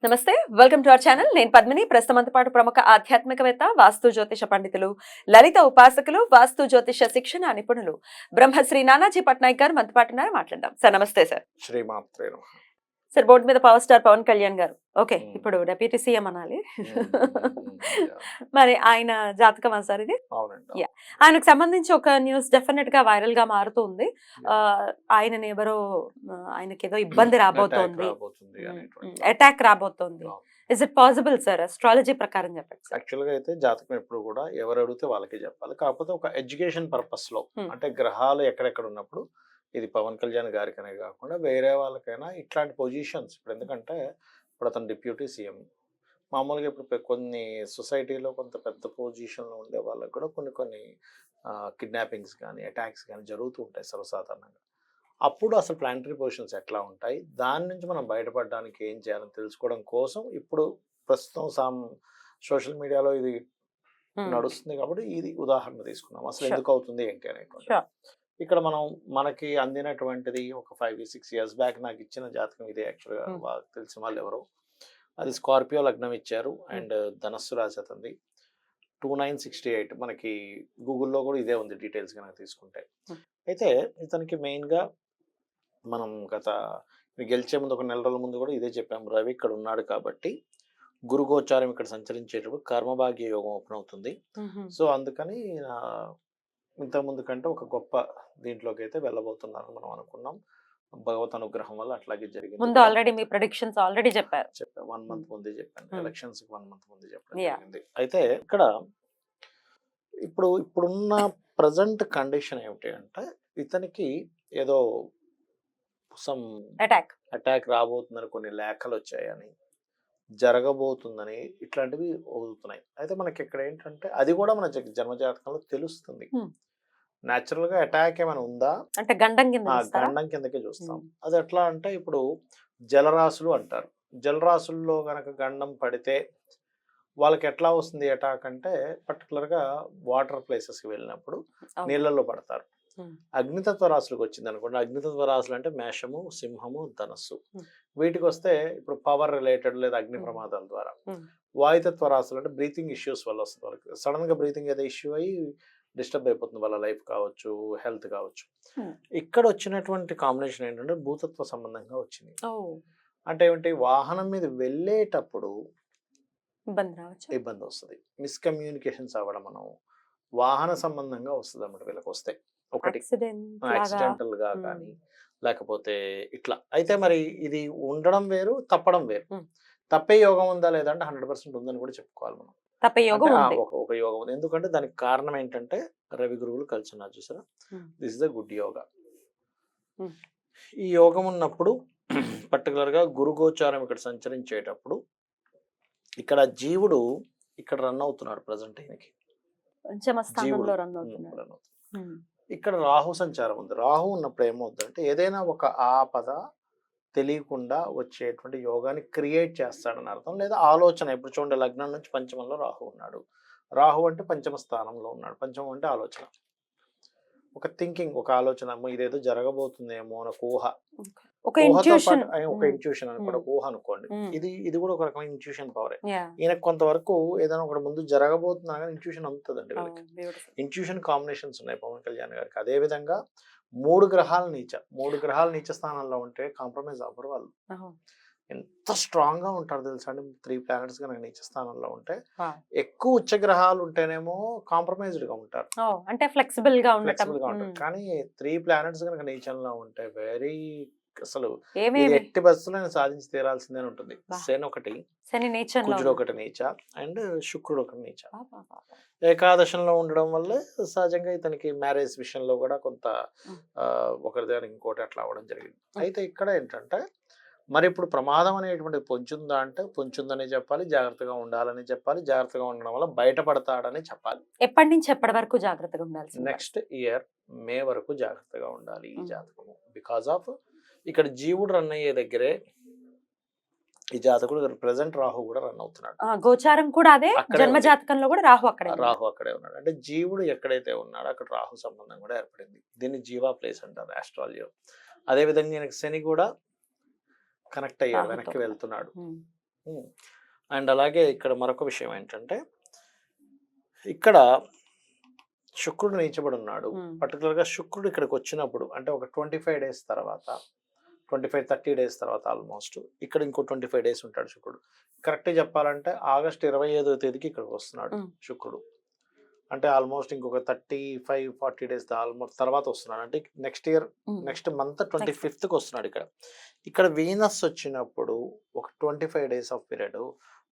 నమస్తే, welcome to our channel. నేను పద్మిని. ప్రస్తుతంతో పాటు ప్రముఖ ఆధ్యాత్మికవేత్త, వాస్తు జ్యోతిష పండితులు, లలిత ఉపాసకులు, వాస్తు జ్యోతిష శిక్షణ నిపుణులు బ్రహ్మశ్రీ నానాజీ పట్నాయక్ గారు మనతో పాటు ఉన్నారు. మాట్లాడదాం. సార్ నమస్తే. సార్ శ్రీమాత్రే నమః. సార్, బోర్డు మీద పవర్ స్టార్ పవన్ కళ్యాణ్ గారు. ఓకే, ఇప్పుడు డెప్యూటీ సీఎం అనాలి. యాహ్! మరి ఆయన జాతకమా సార్ ఇది? అవునండి. యాహ్! ఆయనకు సంబంధించి ఒక న్యూస్ డెఫినెట్ గా వైరల్ గా మారుతూ ఉంది. ఆయనని ఎవరో ఆయనకేదో ఇబ్బంది అటాక్ రాబోతోంది, రాబోతుంది అనేటువంటి అటాక్ రాబోతోంది. అవును. Is it possible sir? Astrology ప్రకారం చెప్పండి సార్. యాక్చువల్‌గా అయితే జాతకం ఎప్పుడు కూడా ఎవరు అడిగితే వాళ్ళకే చెప్పాలి. కాకపోతే ఒక ఎడ్యుకేషన్ పర్పస్‌లో Hmm. అంటే గ్రహాలు ఎక్కడెక్కడ ఉన్నప్పుడు ఇది పవన్ కళ్యాణ్ గారికనే కాకుండా వేరే వాళ్ళకైనా ఇట్లాంటి పొజిషన్స్ ఇప్పుడు ఎందుకంటే ఇప్పుడు అతను డిప్యూటీ సీఎం. మామూలుగా ఇప్పుడు కొన్ని సొసైటీలో కొంత పెద్ద పొజిషన్‌లో ఉండే వాళ్ళకి కూడా కొన్ని కొన్ని కిడ్నాపింగ్స్ కానీ, అటాక్స్ కానీ జరుగుతూ ఉంటాయి సర్వసాధారణంగా. అప్పుడు అసలు ప్లానటరీ పొజిషన్స్ ఎట్లా ఉంటాయి? దాని నుంచి మనం బయటపడడానికి ఏం చేయాలని తెలుసుకోవడం కోసం ఇప్పుడు ప్రస్తుతం సోషల్ మీడియాలో ఇది Hmm. నడుస్తుంది కాబట్టి ఇది ఉదాహరణ తీసుకున్నాం. అసలు Sure. ఎందుకు అవుతుంది ఏంటి అనేటువంటిది. Sure. ఇక్కడ మనకి అందినటువంటిది ఒక 5, 6 ఇయర్స్ బ్యాక్ నాకు ఇచ్చిన జాతకం ఇదే యాక్చువల్‌గా తెలిసిన వాళ్ళు ఎవరో. అది స్కార్పియో లగ్నం ఇచ్చారు అండ్ ధనస్సు రాశి అతనిది. 2968 మనకి గూగుల్‌లో కూడా ఇదే ఉంది డీటెయిల్స్ గనక తీసుకుంటే. Hmm. అయితే ఇతనికి మెయిన్‌గా మనం గెలిచే ముందు ఒక నెల రోజుల ముందు కూడా ఇదే చెప్పాము. రవి ఇక్కడ ఉన్నాడు కాబట్టి గురు గోచారం ఇక్కడ సంచరించేటప్పుడు కర్మభాగ్య యోగం ఓపెన్ అవుతుంది. Mhm. సో అందుకని ఇంతకుముందు కంటే ఒక గొప్ప దీంట్లోకి అయితే వెళ్ళబోతున్నారని మనం అనుకున్నాం. భగవత్ అనుగ్రహం వల్ల అట్లాగే జరిగింది. ముందు ఆల్రెడీ మీ ప్రెడిక్షన్స్ ఆల్రెడీ చెప్పారు. చెప్పాను 1 మంత్ ముందే చెప్పాను. Hmm. ఎలక్షన్స్ 1 మంత్ ముందే చెప్పడం Yeah. జరిగింది. అయితే ఇక్కడ ఇప్పుడున్న ప్రజెంట్ కండిషన్ ఏమిటి అంటే ఇతనికి ఏదో సమ్ అటాక్. అటాక్ రాబోతుందని కొన్ని లేఖలు వచ్చాయని, జరగబోతుందని ఇట్లాంటివి అవుతున్నాయి. అయితే మనకి ఇక్కడ ఏంటంటే అది కూడా మన జన్మజాతకంలో తెలుస్తుంది. Hmm. న్యాచురల్ గా అటాక్ ఏమైనా ఉందా? అంటే గండం కింద చూస్తారా? గండం కిందకే చూస్తాం. Hmm. అది ఎట్లా అంటే ఇప్పుడు జలరాశులు అంటారు. జలరాశుల్లో గనక గండం పడితే వాళ్ళకి ఎట్లా వస్తుంది అటాక్ అంటే పర్టికులర్గా వాటర్ ప్లేసెస్కి వెళ్ళినప్పుడు అవును. నీళ్ళల్లో పడతారు. Hmm. అగ్నితత్వ రాశులకు వచ్చింది అనుకోండి. అగ్నితత్వ రాశులు అంటే మేషము, సింహము, ధనస్సు. Hmm. వీటికి వస్తే ఇప్పుడు పవర్ రిలేటెడ్ లేదా అగ్ని ప్రమాదాల ద్వారా. Hmm. వాయుతత్వ రాశులు అంటే బ్రీతింగ్ ఇష్యూస్ వల్ల వస్తుంది వాళ్ళకి. సడన్ గా బ్రీతింగ్ ఏదో ఇష్యూ అయ్యి డిస్టర్బ్ అయిపోతుంది వాళ్ళ లైఫ్ కావచ్చు, హెల్త్ కావచ్చు. Hmm. ఇక్కడ వచ్చినటువంటి కాంబినేషన్ ఏంటంటే భూతత్వ సంబంధంగా వచ్చింది. Oh. అంటే ఏమిటి? వాహనం మీద వెళ్ళేటప్పుడు ఇబ్బంది రావచ్చు. ఇబ్బంది వస్తుంది. మిస్కమ్యూనికేషన్స్ అవ్వడం మనం వాహన సంబంధంగా వస్తుంది అన్నమాట వీళ్ళకి వస్తే. ఒకటి యాక్సిడెంటల్ గా కానీ లేకపోతే ఇట్లా. అయితే మరి ఇది ఉండడం వేరు, తప్పడం వేరు. తప్పే యోగం ఉందా లేదా అంటే 100% ఉందని కూడా చెప్పుకోవాలి మనం. తప్పే యోగం ఉంది. ఒక యోగం ఉంది. ఎందుకంటే దానికి కారణం ఏంటంటే రవి గురువులు కలిసి ఉన్నారు చూసారా. This is the good yoga. ఈ యోగం ఉన్నప్పుడు పర్టికులర్ గా గురు గోచారం ఇక్కడ సంచరించేటప్పుడు ఇక్కడ జీవుడు ఇక్కడ రన్ అవుతున్నాడు ప్రజెంట్ ఆయనకి. పంచమ స్థానంలో రన్ అవుతున్నాడు. ఇక్కడ రాహు సంచారం ఉంది. రాహు ఉన్నప్పుడు ఏమవుతుందంటే ఏదైనా ఒక ఆపద తెలియకుండా వచ్చేటువంటి యోగాన్ని క్రియేట్ చేస్తాడని అర్థం. లేదా ఆలోచన ఇప్పుడు చూడండి లగ్నం నుంచి పంచమంలో రాహు ఉన్నాడు. రాహు అంటే పంచమ స్థానంలో ఉన్నాడు. పంచమం అంటే ఆలోచన. ఒక థింకింగ్, ఒక ఆలోచన ఇదేదో జరగబోతుందేమో అని ఊహ. ఒక ఇంట్యూషన్ అనుకోండి, ఊహ అనుకోండి. ఇది కూడా ఒక రకమైన ఇంట్యూషన్ పవరే. ఈయనకు కొంతవరకు ఏదైనా ఒకటి ముందు జరగబోతున్నా కానీ ఇంట్యూషన్ అందుతుందండి వీళ్ళకి. ఇంట్యూషన్ కాంబినేషన్స్ ఉన్నాయి పవన్ కళ్యాణ్ గారికి. అదే విధంగా 3 గ్రహాలు నీచ స్థానంలో ఉంటే కాంప్రమైజ్ అవ్వరు వాళ్ళు. ఎంత స్ట్రాంగ్ గా ఉంటారు తెలుసా అండి. 3 ప్లానెట్స్ కనుక నీచ స్థానంలో ఉంటే. ఎక్కువ ఉచ్చ గ్రహాలు ఉంటేనేమో కాంప్రమైజ్డ్ గా ఉంటారు, అంటే ఫ్లెక్సిబుల్ గా ఉంటారు. కానీ 3 ప్లానెట్స్ కనుక నీచంలో ఉంటే వెరీ అసలు ఎట్టి బస్సులో సాధించి తీరాల్సిందే ఉంటుంది. శని కుజుడు ఒకటి నీచ అండ్ శుక్రుడు ఒకటి నీచ. ఏకాదశంలో ఉండడం వల్ల సహజంగా ఇతనికి మ్యారేజ్ విషయంలో కూడా కొంత ఒకరి దానికి ఇంకోటి అట్లా అవ్వడం జరిగింది. అయితే ఇక్కడ ఏంటంటే మరి ఇప్పుడు ప్రమాదం అనేటువంటిది పొంచుందా అంటే పొంచుందని చెప్పాలి, జాగ్రత్తగా ఉండాలని చెప్పాలి. జాగ్రత్తగా ఉండడం వల్ల బయటపడతాడని చెప్పాలి. ఎప్పటి నుంచి ఎప్పటి వరకు జాగ్రత్తగా ఉండాలి? నెక్స్ట్ ఇయర్ మే వరకు జాగ్రత్తగా ఉండాలి ఈ జాతకము. బికాస్ ఆఫ్ ఇక్కడ జీవుడు రన్ అయ్యే దగ్గరే ఈ జాతకుడు ప్రెసెంట్ రాహు కూడా రన్ అవుతున్నాడు. గోచారం కూడా అదే, జన్మ జాతకంలో కూడా రాహు అక్కడే ఉన్నాడు. అంటే జీవుడు ఎక్కడైతే ఉన్నాడో అక్కడ రాహు సంబంధం కూడా ఏర్పడింది. దీన్ని జీవా ప్లేస్ అంటారు ఆస్ట్రాలజీలో. అదే విధంగా శని కూడా కనెక్ట్ అయ్యాడు, వెనక్కి వెళ్తున్నాడు. అండ్ అలాగే ఇక్కడ మరొక విషయం ఏంటంటే ఇక్కడ శుక్రుడు నీచబడి ఉన్నాడు. పర్టికులర్గా శుక్రుడు ఇక్కడికి వచ్చినప్పుడు అంటే ఒక 25 డేస్ తర్వాత 25-30 డేస్ తర్వాత ఆల్మోస్ట్ ఇక్కడ ఇంకో 25 డేస్ ఉంటాడు శుక్రుడు. కరెక్ట్గా చెప్పాలంటే ఆగస్ట్ 25వ తేదీకి ఇక్కడికి వస్తున్నాడు శుక్రుడు. అంటే ఆల్మోస్ట్ ఇంకొక 35-40 డేస్ ఆల్మోస్ట్ తర్వాత వస్తున్నాడు. అంటే నెక్స్ట్ మంత్ 25th వస్తున్నాడు. ఇక్కడ వీనస్ వచ్చినప్పుడు ఒక 25 డేస్ ఆఫ్ పీరియడ్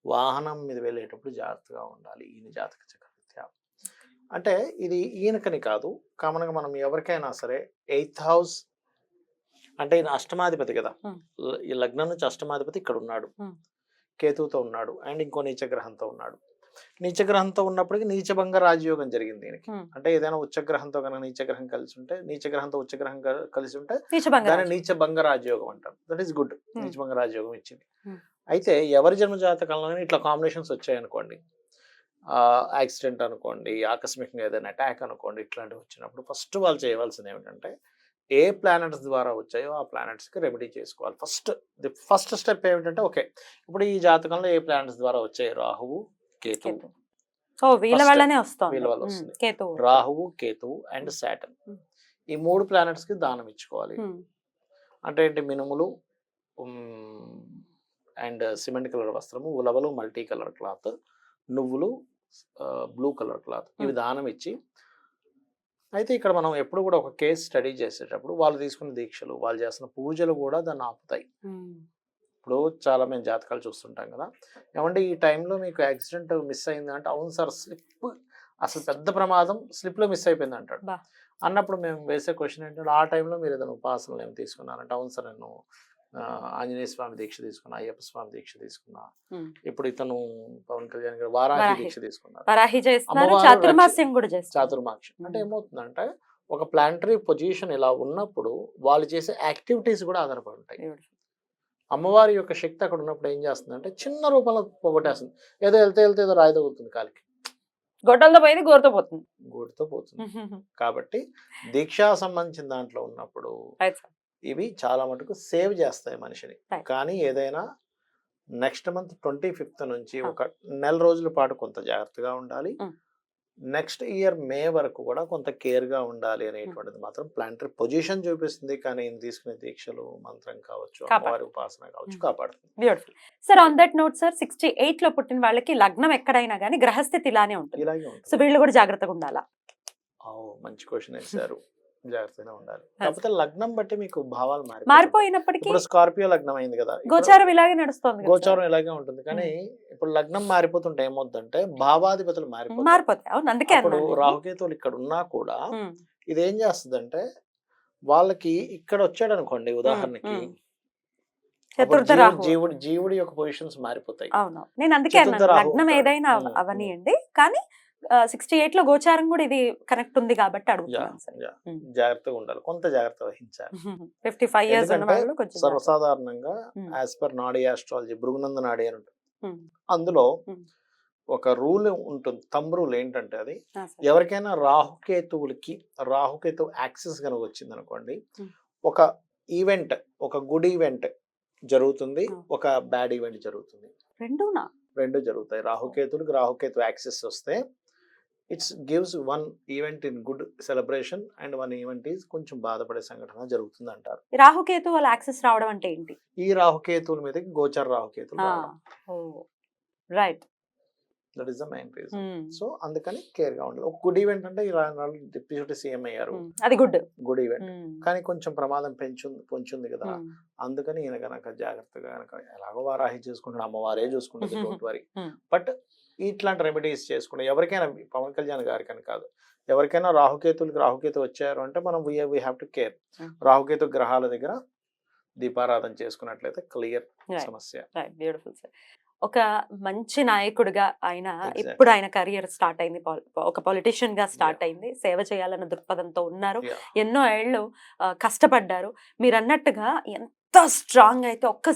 వాహనం మీద వెళ్ళేటప్పుడు జాగ్రత్తగా ఉండాలి ఈయన జాతక చక్రవర్తి. అంటే ఇది ఈయనకని కాదు, కామన్గా మనం ఎవరికైనా సరే 8th హౌస్ అంటే ఈయన అష్టమాధిపతి కదా, ఈ లగ్నం నుంచి అష్టమాధిపతి ఇక్కడ ఉన్నాడు, కేతువుతో ఉన్నాడు, అండ్ ఇంకో నీచగ్రహంతో ఉన్నాడు. నీచగ్రహంతో ఉన్నప్పటికీ నీచభంగ రాజయోగం జరిగింది దీనికి. అంటే ఏదైనా ఉచ్చగ్రహంతో కనుక నీచగ్రహం కలిసి ఉంటే, నీచగ్రహంతో ఉచ్చగ్రహం కలిసి ఉంటే దాన్ని నీచభంగ రాజయోగం అంటారు. That is good. నీచభంగ రాజయోగం ఇచ్చింది. అయితే ఎవరి జన్మ జాతకంలో ఇట్లా కాంబినేషన్స్ వచ్చాయనుకోండి, యాక్సిడెంట్ అనుకోండి, ఆకస్మికంగా ఏదైనా అటాక్ అనుకోండి, ఇట్లాంటివి వచ్చినప్పుడు ఫస్ట్ వాళ్ళు చేయవలసింది ఏమిటంటే ఏ ప్లానెట్స్ ద్వారా వచ్చాయో ఆ ప్లానెట్స్కి రెమెడీ చేసుకోవాలి. ఫస్ట్ స్టెప్ ఏమిటంటే ఓకే ఇప్పుడు ఈ జాతకంలో ఏ ప్లానెట్స్ ద్వారా వచ్చాయి, రాహువు కేతువు, వీళ్ళ వల్లనే వస్తుంది. వీళ్ళ వల్ల వస్తుంది. రాహువు కేతువు అండ్ సాటర్న్, ఈ 3 ప్లానెట్స్ కి దానం ఇచ్చుకోవాలి. అంటే ఏంటి, మినుములు అండ్ సిమెంట్ కలర్ వస్త్రము, ఉలవలు మల్టీ కలర్ క్లాత్, నువ్వులు బ్లూ కలర్ క్లాత్, ఇవి దానం ఇచ్చి. అయితే ఇక్కడ మనం ఎప్పుడు కూడా ఒక కేసు స్టడీ చేసేటప్పుడు వాళ్ళు తీసుకున్న దీక్షలు, వాళ్ళు చేస్తున్న పూజలు కూడా దాన్ని ఆపుతాయి. ఇప్పుడు చాలా మేము జాతకాలు చూస్తుంటాం కదా, ఏమంటే ఈ టైంలో మీకు యాక్సిడెంట్ మిస్ అయింది అంటే, అవును సార్ స్లిప్, అసలు పెద్ద ప్రమాదం స్లిప్లో మిస్ అయిపోయింది అంటాడు. అన్నప్పుడు మేము వేసే క్వశ్చన్ ఏంటంటే, ఆ టైంలో మీరు ఏదైనా ఉపాసనలు ఏమి తీసుకున్నారంటే, అవును సార్ నేను ఆంజనేయ స్వామి దీక్ష తీసుకున్నా, అయ్యప్ప స్వామి దీక్ష తీసుకున్నా, ఇప్పుడు ఇతను పవన్ కళ్యాణ్ గారు వారాహి దీక్ష తీసుకున్నారు. చాతుర్మాక్షి అంటే ఏమవుతుందంటే, ఒక ప్లానటరీ పొజిషన్ ఇలా ఉన్నప్పుడు వాళ్ళు చేసే యాక్టివిటీస్ కూడా ఆధారపడి ఉంటాయి. అమ్మవారి యొక్క శక్తి అక్కడ ఉన్నప్పుడు ఏం చేస్తుందంటే చిన్న రూపంలో పోగొట్టేస్తుంది. ఏదో వెళ్తే ఏదో రాయి తగులుతుంది కాలికి, గొడ్డలతో పోయింది గోడుతో పోతుంది. కాబట్టి దీక్షా సంబంధించిన దాంట్లో ఉన్నప్పుడు ఇవి చాలా మటుకు సేవ్ చేస్తాయి మనిషిని. కానీ ఏదైనా నెక్స్ట్ మంత్ 25th నుంచి ఒక నెల రోజుల పాటు కొంత జాగ్రత్తగా ఉండాలి. నెక్స్ట్ ఇయర్ మే వరకు కూడా కొంత కేర్గా ఉండాలి అనేటువంటిది మాత్రం ప్లానటరీ పొజిషన్ చూపిస్తుంది. కానీ తీసుకునే దీక్షలు, మంత్రం కావచ్చు, అమ్మవారి ఉపాసన కావచ్చు, కాపాడుతుంది. Beautiful sir. On that note sir, 68 లో పుట్టిన వాళ్ళకి లగ్నం ఎక్కడైనా కానీ గ్రహస్థితి ఇలానే ఉంటుంది. సో వీళ్ళు కూడా జాగ్రత్తగా ఉండాలా? మంచి క్వశ్చన్ వేశారు. జాగ్రత్తగా ఉండాలి. కాకపోతే లగ్నం బట్టి మీకు భావాలు మారిపోయినప్పటికీ, ఇప్పుడు స్కార్పియో లగ్నం అయింది కదా, గోచారం ఇలాగే నడుస్తుంది. గోచారం ఇలాగే ఉంటుంది. కానీ ఇప్పుడు లగ్నం మారిపోతుంటే ఏమవుతుందంటే భావాధిపతులు మారిపోతాయి. అందుకే ఇప్పుడు రాహుకేతువులు ఇక్కడ ఉన్నా కూడా ఇదేం చేస్తుందంటే, వాళ్ళకి ఇక్కడ వచ్చాడు అనుకోండి ఉదాహరణకి, జీవుడి యొక్క పొజిషన్స్ మారిపోతాయి. అవును, నేను అందుకే లగ్నం ఏదైనా అవనియండి, కానీ 68 లో గోచారం కూడా ఇది కనెక్ట్ ఉంది కాబట్టి అడుగుతున్నాను. జాగ్రత్తగా ఉండాలి, కొంత జాగ్రత్త వహించాలి. 55 years ఉన్న వాళ్ళు కొంచెం సర్వసాధారణంగా యాజ్ పర్ నాడీ ఆస్ట్రాలజీ, భృగునంద నాడీ అని ఉంటుంది. అందులో ఒక రూల్ ఉంటుంది, థంబ్ రూల్. ఏంటంటే అది ఎవరికైనా రాహుకేతు యాక్సెస్ కనుక వచ్చింది అనుకోండి, ఒక ఈవెంట్, ఒక గుడ్ ఈవెంట్ జరుగుతుంది, ఒక బ్యాడ్ ఈవెంట్ జరుగుతుంది. రెండు జరుగుతాయి. రాహుకేతు యాక్సెస్ వస్తే it's gives one event in good celebration and one event is కొంచెం బాధపడే సంఘటన జరుగుతుంది అంటారు. రాహుకేతు వాళ్ళ యాక్సెస్ రావడం అంటే ఏంటి? ఈ రాహుకేతువుల మీదకి గోచర రాహుకేతులు, right, that is the main reason. So అందుకని కేర్ గా ఉండాలి. ఒక గుడ్ ఈవెంట్ అంటే డిప్యూటీ సీఎం అయ్యారు, అది గుడ్ ఈవెంట్. కానీ కొంచెం ప్రమాదం పొంచుంది కదా, అందుకని ఈయన కనుక జాగ్రత్తగా కనుక, ఎలాగో వారాహి చూసుకుంటాడు, అమ్మవారే చూసుకుంటుంది, డోంట్ వరీ. బట్ ఇట్లాంటి రెమెడీస్ చేసుకుంటే ఎవరికైనా, పవన్ కళ్యాణ్ గారికని కాదు, ఎవరికైనా రాహుకేతు వచ్చారు అంటే మనం we have to care. Rahu Ketu గ్రహాల దగ్గర దీపారాధన చేసుకున్నట్లయితే క్లియర్ సమస్య. Beautiful sir. ఒక మంచి నాయకుడిగా ఆయన ఇప్పుడు ఆయన కెరియర్ స్టార్ట్ అయింది, ఒక పొలిటీషియన్ గా స్టార్ట్ అయింది, సేవ చేయాలన్న దృక్పథంతో ఉన్నారు, ఎన్నో ఏళ్ళు కష్టపడ్డారు. మీరు అన్నట్టుగా ఎంత స్ట్రాంగ్ అయితే ఒక్క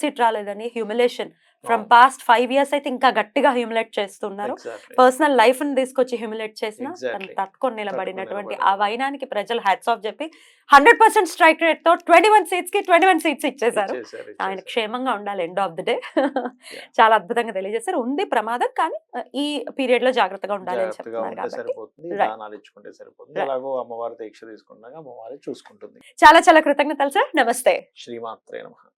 సీట్ రాలేదని హ్యూమిలేషన్ ఫ్రమ్ పాస్ట్ 5 years అయితే ఇంకా గట్టిగా హ్యూమిలేట్ చేస్తున్నారు. పర్సనల్ లైఫ్ ని తీసుకొచ్చి హ్యూమిలేట్ చేసిన తను తట్టుకొని నిలబడినటువంటి ఆ వైనానికి ప్రజలు హ్యాట్స్ ఆఫ్ చెప్పి 100% స్ట్రైక్ రేట్ తో 21 seats కి 21 seats ఇచ్చేశారు. ఆయన క్షేమంగా ఉండాలి ఎండ్ ఆఫ్ ది డే. చాలా అద్భుతంగా తెలియజేశారు. ఉంది ప్రమాదం, కానీ ఈ పీరియడ్ లో జాగ్రత్తగా ఉండాలి అని చెప్తున్నారు కాబట్టి దానాలు ఇచ్చుకుంటే సరిపోతుంది. అలాగో అమ్మవారి దీక్ష తీసుకున్నాక అమ్మవారి చూసుకుంటుంది. చాలా చాలా కృతజ్ఞతలు సార్. నమస్తే. శ్రీమాత్రే నమః.